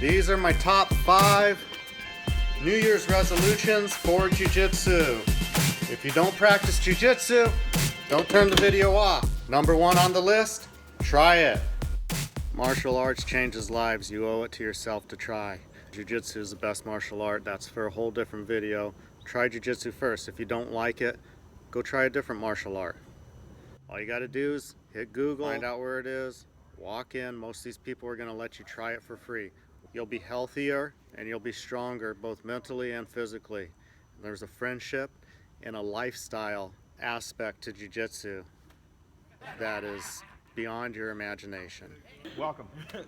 These are my top 5 New Year's resolutions for Jiu Jitsu. If you don't practice Jiu Jitsu, don't turn the video off. Number 1 on the list, try it. Martial arts changes lives. You owe it to yourself to try. Jiu Jitsu is the best martial art. That's for a whole different video. Try Jiu Jitsu first. If you don't like it, go try a different martial art. All you gotta do is hit Google, find out where it is, walk in. Most of these people are gonna let you try it for free. You'll be healthier and you'll be stronger, both mentally and physically. There's a friendship and a lifestyle aspect to Jiu Jitsu that is beyond your imagination. Welcome. Thanks.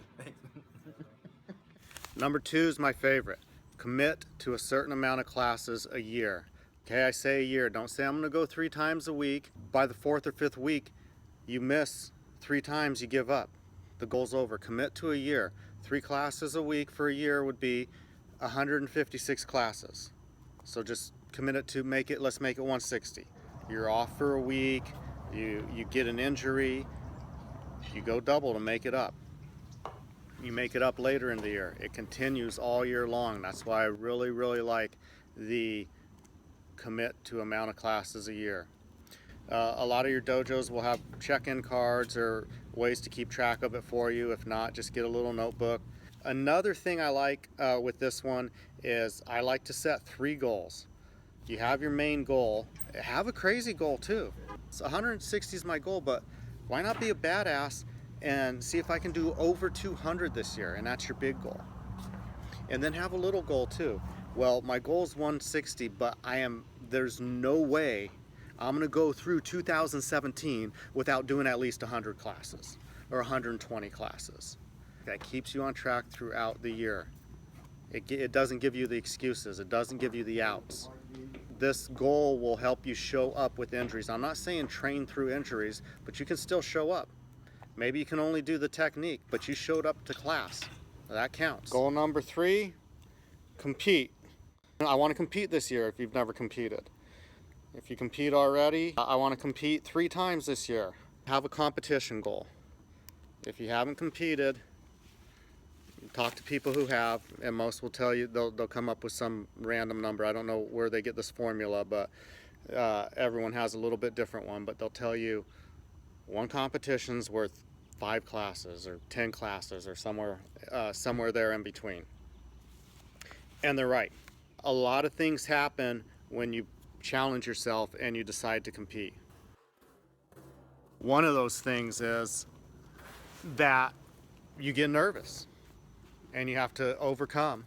Number 2 is my favorite. Commit to a certain amount of classes a year. Okay, I say a year. Don't say I'm going to go 3 times a week. By the 4th or 5th week, you miss 3 times, you give up. The goal's over. Commit to a year. 3 classes a week for a year would be 156 classes. So just commit it to let's make it 160. You're off for a week, you get an injury, you go double to make it up. You make it up later in the year. It continues all year long. That's why I really, really like the commit to amount of classes a year. A lot of your dojos will have check-in cards or ways to keep track of it for you. If not, just get a little notebook. Another thing I like with this one is I like to set 3 goals. You have your main goal. Have a crazy goal too. So 160 is my goal, but why not be a badass and see if I can do over 200 this year, and that's your big goal. And then have a little goal too. Well, my goal is 160, but there's no way I'm gonna go through 2017 without doing at least 100 classes or 120 classes. That keeps you on track throughout the year. It doesn't give you the excuses. It doesn't give you the outs. This goal will help you show up with injuries. I'm not saying train through injuries, but you can still show up. Maybe you can only do the technique, but you showed up to class. That counts. Goal number 3, compete. I want to compete this year if you've never competed. If you compete already, I want to compete 3 times this year. Have a competition goal. If you haven't competed, talk to people who have, and most will tell you, they'll come up with some random number. I don't know where they get this formula, but everyone has a little bit different one, but they'll tell you one competition's worth 5 classes or 10 classes or somewhere there in between. And they're right. A lot of things happen when you challenge yourself and you decide to compete. One of those things is that you get nervous and you have to overcome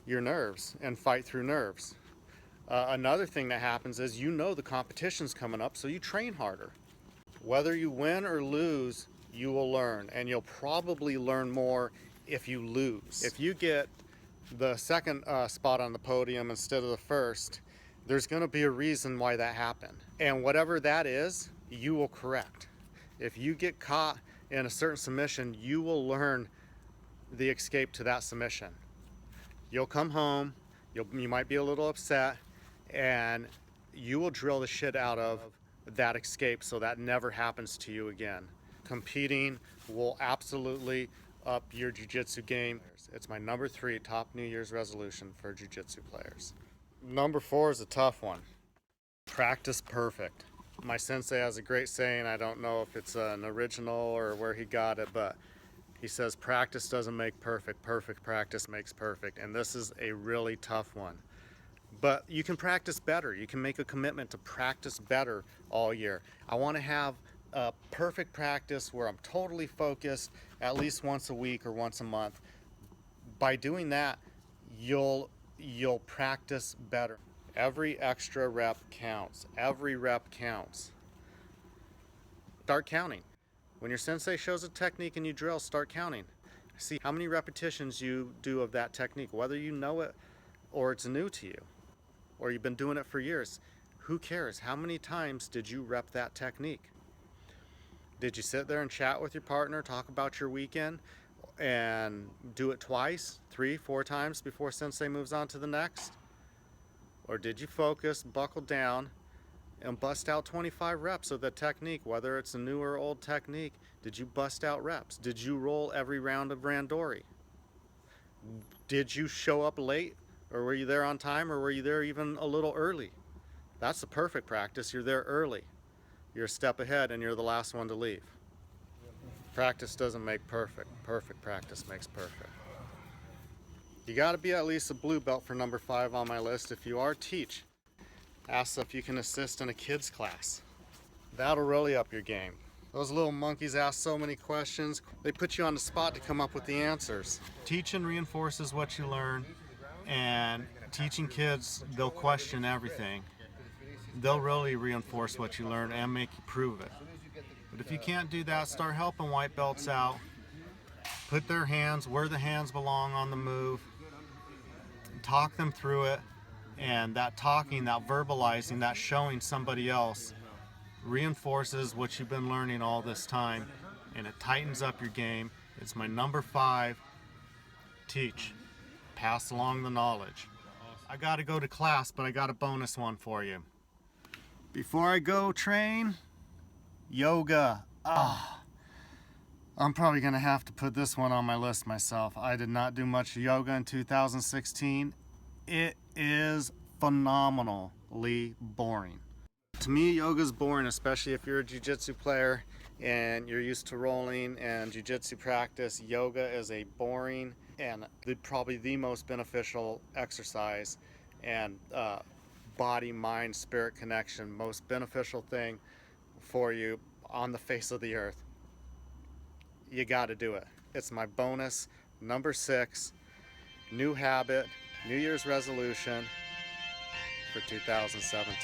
your nerves and fight through nerves. Another thing that happens is the competition's coming up, so you train harder. Whether you win or lose, you will learn, and you'll probably learn more if you lose. If you get the second spot on the podium instead of the first, there's going to be a reason why that happened. And whatever that is, you will correct. If you get caught in a certain submission, you will learn the escape to that submission. You'll come home, you might be a little upset, and you will drill the shit out of that escape so that never happens to you again. Competing will absolutely up your jiu-jitsu game. It's my number 3 top New Year's resolution for jiu-jitsu players. Number 4 is a tough one. Practice perfect. My sensei has a great saying. I don't know if it's an original or where he got it, but he says practice doesn't make perfect. Perfect practice makes perfect. And this is a really tough one. But you can practice better. You can make a commitment to practice better all year. I want to have a perfect practice where I'm totally focused at least once a week or once a month. By doing that, you'll practice better. Every extra rep counts. Every rep counts. Start counting. When your sensei shows a technique and you drill, start counting. See how many repetitions you do of that technique, whether you know it or it's new to you, or you've been doing it for years. Who cares? How many times did you rep that technique? Did you sit there and chat with your partner, talk about your weekend, and do it twice, 3, 4 times before sensei moves on to the next? Or did you focus, buckle down, and bust out 25 reps of the technique, whether it's a new or old technique? Did you bust out reps? Did you roll every round of randori? Did you show up late, or were you there on time, or were you there even a little early? That's the perfect practice. You're there early. You're a step ahead and you're the last one to leave. Practice doesn't make perfect. Perfect practice makes perfect. You got to be at least a blue belt for number 5 on my list. If you are, teach. Ask if you can assist in a kids class. That'll really up your game. Those little monkeys ask so many questions. They put you on the spot to come up with the answers. Teaching reinforces what you learn, and teaching kids, they'll question everything. They'll really reinforce what you learn and make you prove it. But if you can't do that, start helping white belts out. Put their hands where the hands belong on the move. Talk them through it. And that talking, that verbalizing, that showing somebody else reinforces what you've been learning all this time, and it tightens up your game. It's my number 5. Teach. Pass along the knowledge. I got to go to class, but I got a bonus one for you. Before I go train, yoga. I'm probably going to have to put this one on my list myself. I did not do much yoga in 2016. It is phenomenally boring. To me, yoga is boring, especially if you're a Jiu Jitsu player and you're used to rolling and Jiu Jitsu practice. Yoga is a boring and probably the most beneficial exercise and body, mind, spirit connection, most beneficial thing for you on the face of the earth. You got to do it. It's my bonus, number 6, new habit, New Year's resolution for 2017.